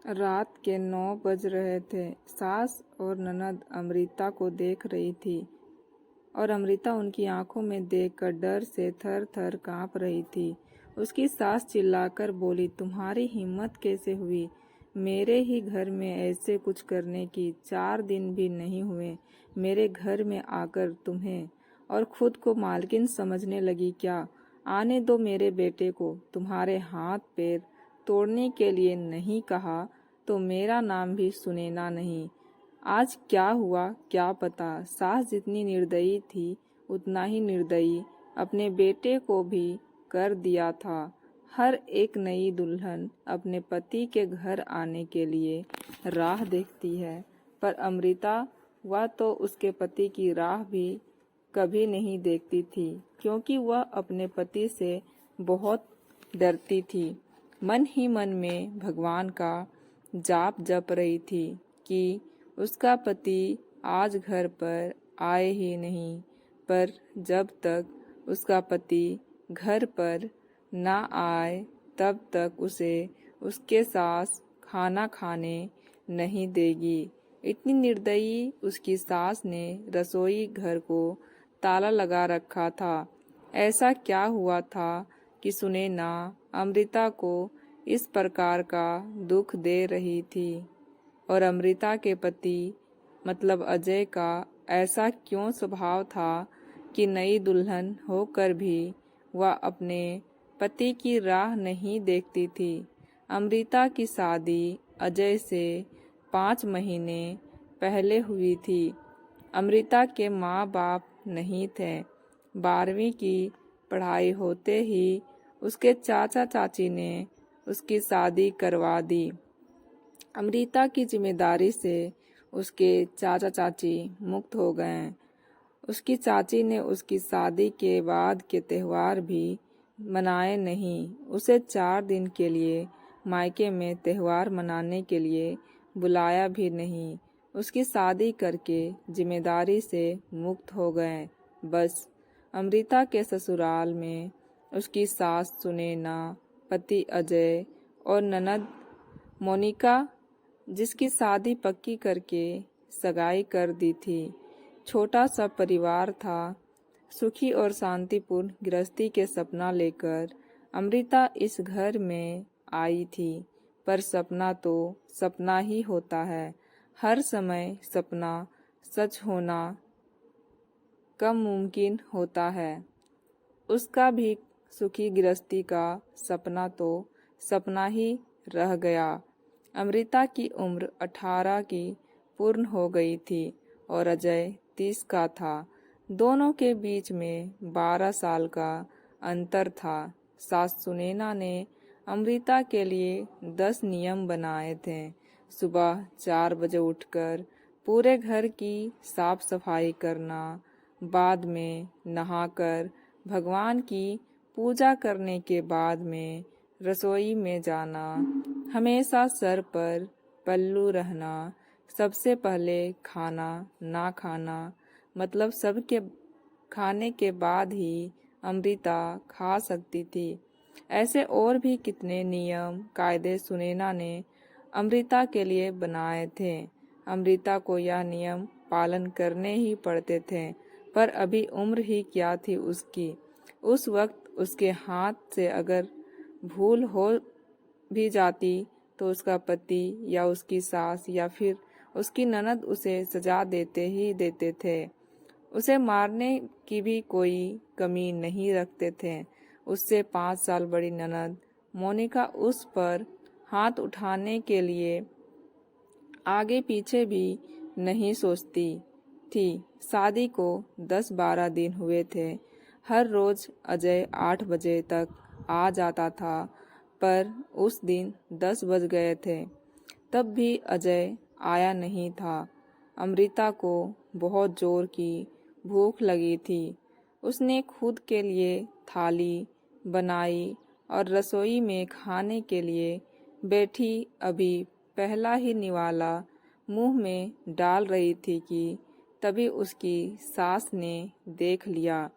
रात के 9 बज रहे थे। सास और ननद अमृता को देख रही थी और अमृता उनकी आंखों में देखकर डर से थर थर कांप रही थी। उसकी सास चिल्लाकर बोली, तुम्हारी हिम्मत कैसे हुई? मेरे ही घर में ऐसे कुछ करने की? 4 दिन भी नहीं हुए मेरे घर में आकर तुम्हें, और खुद को मालकिन समझने लगी क्या? आने दो मेरे बेटे को। तुम्हारे हाथ पैर तोड़ने के लिए नहीं कहा तो मेरा नाम भी सुनेना नहीं। आज क्या हुआ क्या पता। सास जितनी निर्दयी थी उतना ही निर्दयी अपने बेटे को भी कर दिया था। हर एक नई दुल्हन अपने पति के घर आने के लिए राह देखती है, पर अमृता वह तो उसके पति की राह भी कभी नहीं देखती थी, क्योंकि वह अपने पति से बहुत डरती थी। मन ही मन में भगवान का जाप जप रही थी कि उसका पति आज घर पर आए ही नहीं, पर जब तक उसका पति घर पर ना आए तब तक उसे उसके सास खाना खाने नहीं देगी। इतनी निर्दयी उसकी सास ने रसोई घर को ताला लगा रखा था। ऐसा क्या हुआ था कि सुने ना अमृता को इस प्रकार का दुख दे रही थी, और अमृता के पति मतलब अजय का ऐसा क्यों स्वभाव था कि नई दुल्हन होकर भी वह अपने पति की राह नहीं देखती थी। अमृता की शादी अजय से 5 महीने पहले हुई थी। अमृता के माँ बाप नहीं थे। 12वीं की पढ़ाई होते ही उसके चाचा चाची ने उसकी शादी करवा दी। अमृता की जिम्मेदारी से उसके चाचा चाची मुक्त हो गए। उसकी चाची ने उसकी शादी के बाद के त्यौहार भी मनाए नहीं। उसे 4 दिन के लिए मायके में त्यौहार मनाने के लिए बुलाया भी नहीं। उसकी शादी करके जिम्मेदारी से मुक्त हो गए। बस अमृता के ससुराल में उसकी सास सुनैना, पति अजय और ननद मोनिका, जिसकी शादी पक्की करके सगाई कर दी थी। छोटा सा परिवार था। सुखी और शांतिपूर्ण गृहस्थी के सपना लेकर अमृता इस घर में आई थी, पर सपना तो सपना ही होता है। हर समय सपना सच होना कम मुमकिन होता है। उसका भी सुखी गृहस्थी का सपना तो सपना ही रह गया। अमृता की उम्र 18 की पूर्ण हो गई थी और अजय 30 का था। दोनों के बीच में 12 साल का अंतर था। सास सुनैना ने अमृता के लिए 10 नियम बनाए थे। सुबह 4 बजे उठकर पूरे घर की साफ सफाई करना, बाद में नहाकर भगवान की पूजा करने के बाद में रसोई में जाना, हमेशा सर पर पल्लू रहना, सबसे पहले खाना ना खाना, मतलब सबके खाने के बाद ही अमृता खा सकती थी। ऐसे और भी कितने नियम कायदे सुनैना ने अमृता के लिए बनाए थे। अमृता को यह नियम पालन करने ही पड़ते थे, पर अभी उम्र ही क्या थी उसकी। उस वक्त उसके हाथ से अगर भूल हो भी जाती तो उसका पति या उसकी सास या फिर उसकी ननद उसे सजा देते ही देते थे। उसे मारने की भी कोई कमी नहीं रखते थे। उससे 5 साल बड़ी ननद मोनिका उस पर हाथ उठाने के लिए आगे पीछे भी नहीं सोचती थी। शादी को 10-12 दिन हुए थे। हर रोज अजय 8 बजे तक आ जाता था, पर उस दिन 10 बज गए थे तब भी अजय आया नहीं था। अमृता को बहुत जोर की भूख लगी थी। उसने खुद के लिए थाली बनाई और रसोई में खाने के लिए बैठी। अभी पहला ही निवाला मुंह में डाल रही थी कि तभी उसकी सास ने देख लिया,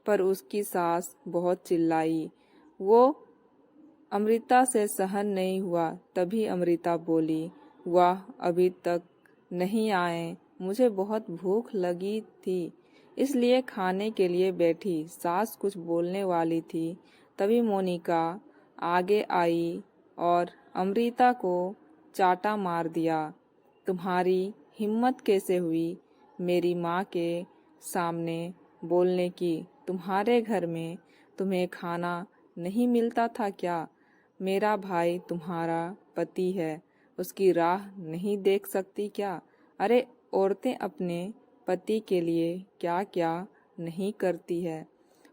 पर उसकी सास बहुत चिल्लाई। वो अमृता से सहन नहीं हुआ। तभी अमृता बोली, वाह, अभी तक नहीं आए। मुझे बहुत भूख लगी थी, इसलिए खाने के लिए बैठी। सास कुछ बोलने वाली थी, तभी मोनिका आगे आई और अमृता को चाटा मार दिया। तुम्हारी हिम्मत कैसे हुई मेरी माँ के सामने बोलने की? तुम्हारे घर में तुम्हें खाना नहीं मिलता था क्या? मेरा भाई तुम्हारा पति है, उसकी राह नहीं देख सकती क्या? अरे, औरतें अपने पति के लिए क्या क्या नहीं करती है।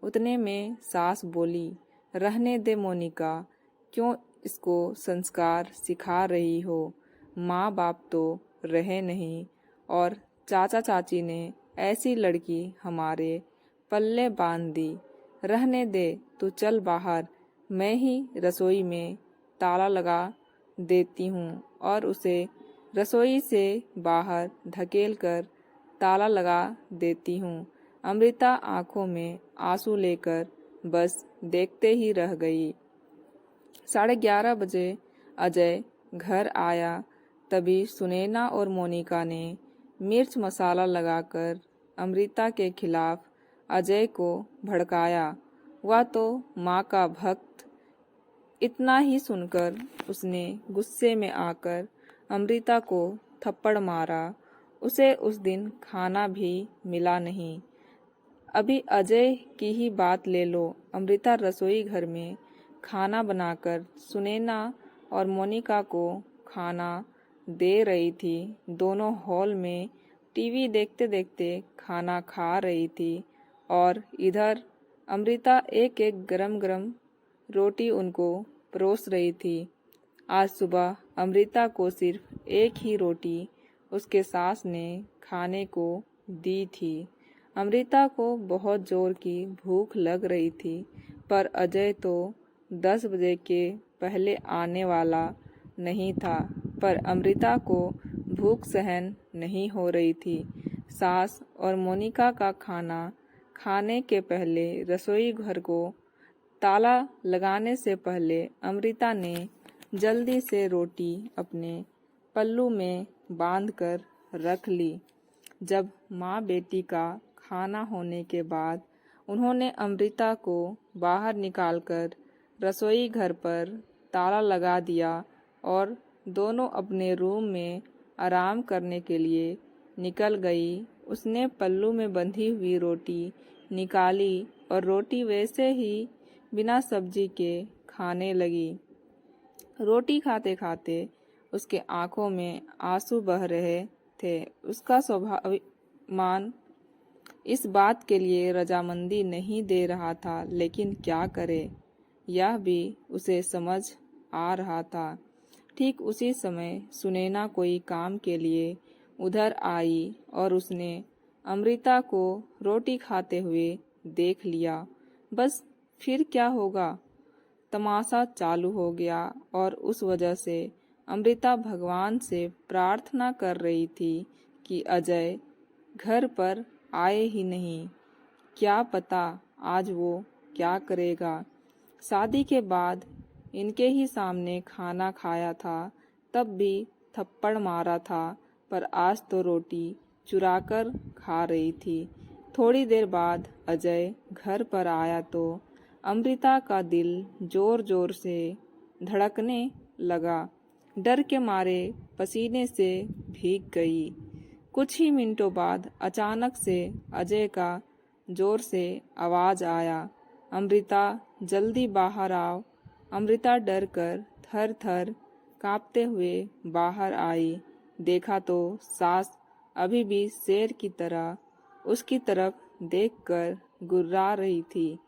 उतने में सास बोली, रहने दे मोनिका, क्यों इसको संस्कार सिखा रही हो? माँ बाप तो रहे नहीं, और चाचा चाची ने ऐसी लड़की हमारे पल्ले बांध दी। रहने दे, तू चल बाहर, मैं ही रसोई में ताला लगा देती हूँ और उसे रसोई से बाहर धकेल कर ताला लगा देती हूँ। अमृता आंखों में आंसू लेकर बस देखते ही रह गई। 11:30 बजे अजय घर आया। तभी सुनैना और मोनिका ने मिर्च मसाला लगाकर अमृता के खिलाफ अजय को भड़काया। वह तो माँ का भक्त। इतना ही सुनकर उसने गुस्से में आकर अमृता को थप्पड़ मारा। उसे उस दिन खाना भी मिला नहीं। अभी अजय की ही बात ले लो। अमृता रसोई घर में खाना बनाकर सुनैना और मोनिका को खाना दे रही थी। दोनों हॉल में टीवी देखते देखते खाना खा रही थी और इधर अमृता एक एक गरम गरम रोटी उनको परोस रही थी। आज सुबह अमृता को सिर्फ एक ही रोटी उसके सास ने खाने को दी थी। अमृता को बहुत जोर की भूख लग रही थी, पर अजय तो 10 बजे के पहले आने वाला नहीं था। पर अमृता को भूख सहन नहीं हो रही थी। सास और मोनिका का खाना खाने के पहले रसोई घर को ताला लगाने से पहले अमृता ने जल्दी से रोटी अपने पल्लू में बांधकर रख ली। जब माँ बेटी का खाना होने के बाद उन्होंने अमृता को बाहर निकालकर रसोई घर पर ताला लगा दिया और दोनों अपने रूम में आराम करने के लिए निकल गई। उसने पल्लू में बंधी हुई रोटी निकाली और रोटी वैसे ही बिना सब्जी के खाने लगी। रोटी खाते खाते उसके आंखों में आंसू बह रहे थे। उसका स्वाभिमान इस बात के लिए रजामंदी नहीं दे रहा था, लेकिन क्या करे, यह भी उसे समझ आ रहा था। ठीक उसी समय सुनैना कोई काम के लिए उधर आई और उसने अमृता को रोटी खाते हुए देख लिया। बस फिर क्या होगा, तमाशा चालू हो गया और उस वजह से अमृता भगवान से प्रार्थना कर रही थी कि अजय घर पर आए ही नहीं। क्या पता आज वो क्या करेगा। शादी के बाद इनके ही सामने खाना खाया था, तब भी थप्पड़ मारा था, पर आज तो रोटी चुराकर खा रही थी। थोड़ी देर बाद अजय घर पर आया तो अमृता का दिल जोर जोर से धड़कने लगा। डर के मारे पसीने से भीग गई। कुछ ही मिनटों बाद अचानक से अजय का जोर से आवाज आया, अमृता, जल्दी बाहर आओ। अमृता डर कर थर थर कांपते हुए बाहर आई। देखा तो सास अभी भी शेर की तरह उसकी तरफ देखकर गुर्रा रही थी।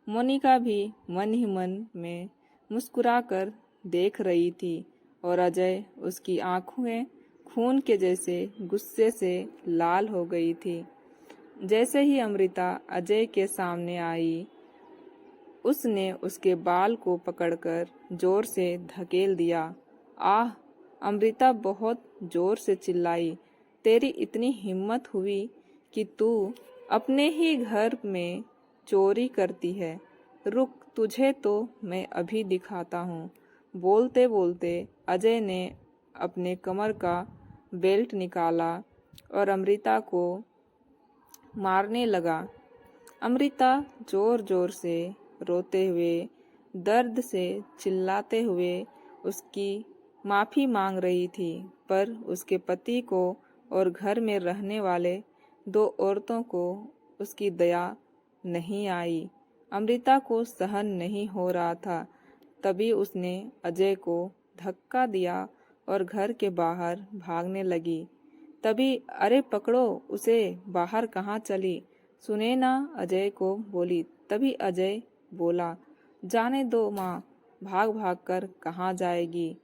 मोनिका भी मन ही मन में मुस्कुराकर देख रही थी और अजय उसकी आंखें खून के जैसे गुस्से से लाल हो गई थी। जैसे ही अमृता अजय के सामने आई, उसने उसके बाल को पकड़कर जोर से धकेल दिया। आह! अमृता बहुत जोर से चिल्लाई, तेरी इतनी हिम्मत हुई कि तू अपने ही घर में चोरी करती है। रुक, तुझे तो मैं अभी दिखाता हूँ। बोलते बोलते अजय ने अपने कमर का बेल्ट निकाला और अमृता को मारने लगा। अमृता जोर जोर से रोते हुए, दर्द से चिल्लाते हुए उसकी माफ़ी मांग रही थी, पर उसके पति को और घर में रहने वाले 2 औरतों को उसकी दया नहीं आई। अमृता को सहन नहीं हो रहा था। तभी उसने अजय को धक्का दिया और घर के बाहर भागने लगी। तभी अरे पकड़ो उसे, बाहर कहाँ चली? सुनैना अजय को बोली। तभी अजय बोला, जाने दो माँ, भाग भाग कर कहाँ जाएगी?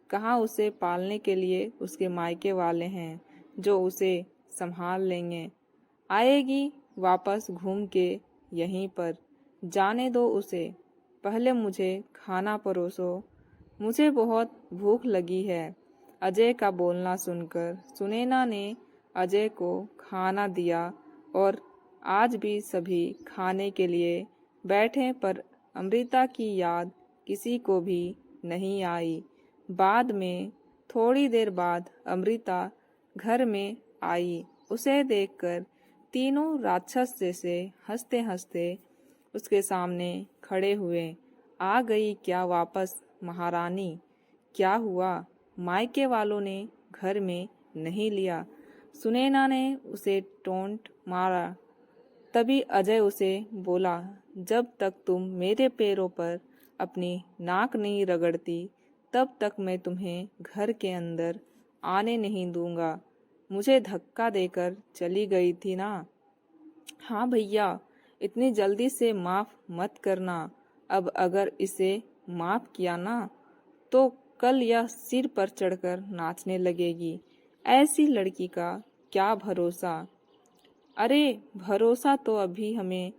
कहाँ उसे पालने के लिए उसके मायके वाले हैं जो उसे संभाल लेंगे। आएगी वापस घूम के यहीं पर। जाने दो उसे, पहले मुझे खाना परोसो, मुझे बहुत भूख लगी है। अजय का बोलना सुनकर सुनैना ने अजय को खाना दिया और आज भी सभी खाने के लिए बैठे, पर अमृता की याद किसी को भी नहीं आई। बाद में थोड़ी देर बाद अमृता घर में आई। उसे देखकर तीनों राक्षस जैसे हंसते हंसते उसके सामने खड़े हुए। आ गई क्या वापस महारानी? क्या हुआ? मायके वालों ने घर में नहीं लिया? सुनैना ने उसे टोंट मारा। तभी अजय उसे बोला, जब तक तुम मेरे पैरों पर अपनी नाक नहीं रगड़ती तब तक मैं तुम्हें घर के अंदर आने नहीं दूंगा। मुझे धक्का देकर चली गई थी ना? हाँ भैया, इतनी जल्दी से माफ मत करना। अब अगर इसे माफ किया ना तो कल यह सिर पर चढ़कर नाचने लगेगी। ऐसी लड़की का क्या भरोसा? अरे भरोसा तो अभी हमें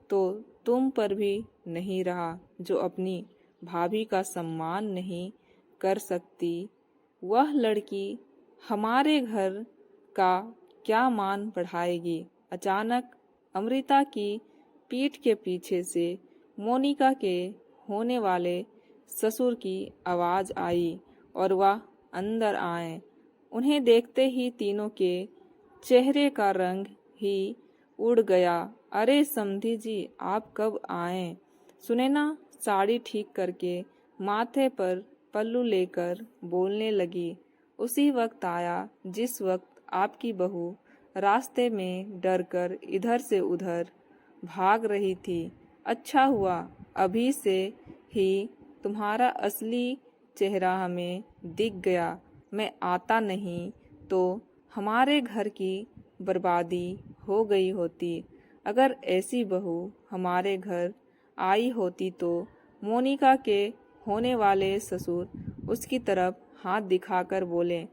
तो तुम पर भी नहीं रहा जो अपनी भाभी का सम्मान नहीं कर सकती। वह लड़की हमारे घर का क्या मान बढ़ाएगी? अचानक अमृता की पीठ के पीछे से मोनिका के होने वाले ससुर की आवाज आई और वह अंदर आए। उन्हें देखते ही तीनों के चेहरे का रंग ही उड़ गया। अरे समधी जी, आप कब आए? सुनैना साड़ी ठीक करके माथे पर पल्लू लेकर बोलने लगी। उसी वक्त आया जिस वक्त आपकी बहू रास्ते में डरकर इधर से उधर भाग रही थी। अच्छा हुआ अभी से ही तुम्हारा असली चेहरा हमें दिख गया। मैं आता नहीं तो हमारे घर की बर्बादी हो गई होती। अगर ऐसी बहू हमारे घर आई होती तो मोनिका के होने वाले ससुर उसकी तरफ हाथ दिखाकर बोले,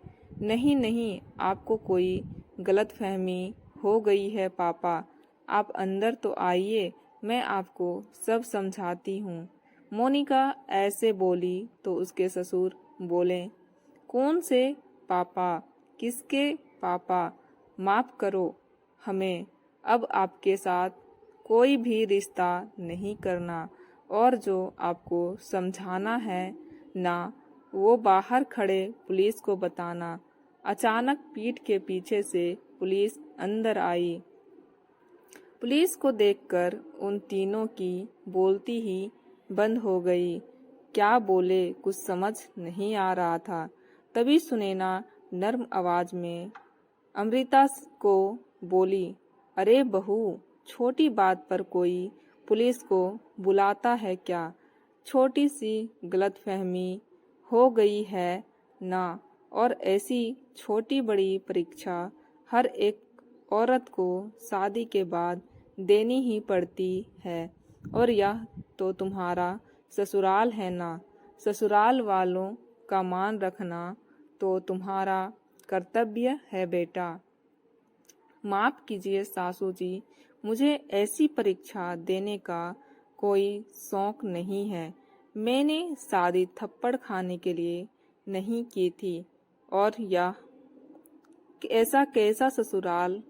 नहीं नहीं, आपको कोई गलतफहमी हो गई है पापा। आप अंदर तो आइए, मैं आपको सब समझाती हूँ। मोनिका ऐसे बोली तो उसके ससुर बोले, कौन से पापा? किसके पापा? माफ करो हमें, अब आपके साथ कोई भी रिश्ता नहीं करना, और जो आपको समझाना है ना वो बाहर खड़े पुलिस को बताना। अचानक पीठ के पीछे से पुलिस अंदर आई। पुलिस को देखकर उन तीनों की बोलती ही बंद हो गई। क्या बोले कुछ समझ नहीं आ रहा था। तभी सुनैना नर्म आवाज में अमृता को बोली, अरे बहू, छोटी बात पर कोई पुलिस को बुलाता है क्या? छोटी सी गलतफहमी हो गई है ना, और ऐसी छोटी बड़ी परीक्षा हर एक औरत को शादी के बाद देनी ही पड़ती है। और यह तो तुम्हारा ससुराल है ना, ससुराल वालों का मान रखना तो तुम्हारा कर्तव्य है बेटा। माफ कीजिए सासू जी, मुझे ऐसी परीक्षा देने का कोई शौक नहीं है। मैंने शादी थप्पड़ खाने के लिए नहीं की थी। और यह ऐसा कैसा ससुराल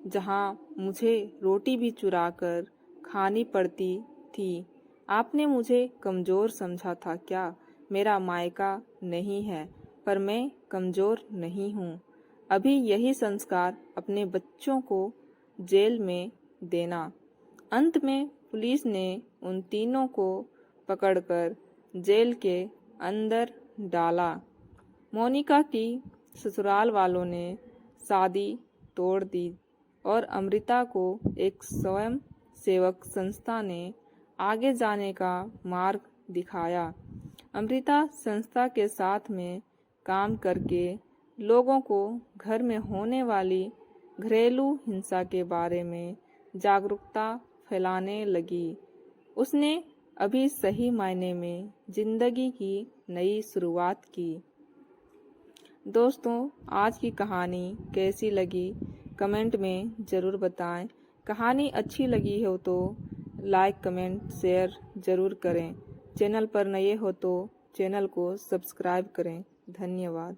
जहाँ मुझे रोटी भी चुरा कर खानी पड़ती थी। आपने मुझे कमज़ोर समझा था क्या? मेरा मायका नहीं है, पर मैं कमज़ोर नहीं हूँ। अभी यही संस्कार अपने बच्चों को जेल में देना। अंत में पुलिस ने उन तीनों को पकड़कर जेल के अंदर डाला। मोनिका की ससुराल वालों ने शादी तोड़ दी और अमृता को एक स्वयं सेवक संस्था ने आगे जाने का मार्ग दिखाया। अमृता संस्था के साथ में काम करके लोगों को घर में होने वाली घरेलू हिंसा के बारे में जागरूकता फैलाने लगी। उसने अभी सही मायने में जिंदगी की नई शुरुआत की। दोस्तों, आज की कहानी कैसी लगी कमेंट में ज़रूर बताएं। कहानी अच्छी लगी हो तो लाइक कमेंट शेयर ज़रूर करें। चैनल पर नए हो तो चैनल को सब्सक्राइब करें। धन्यवाद।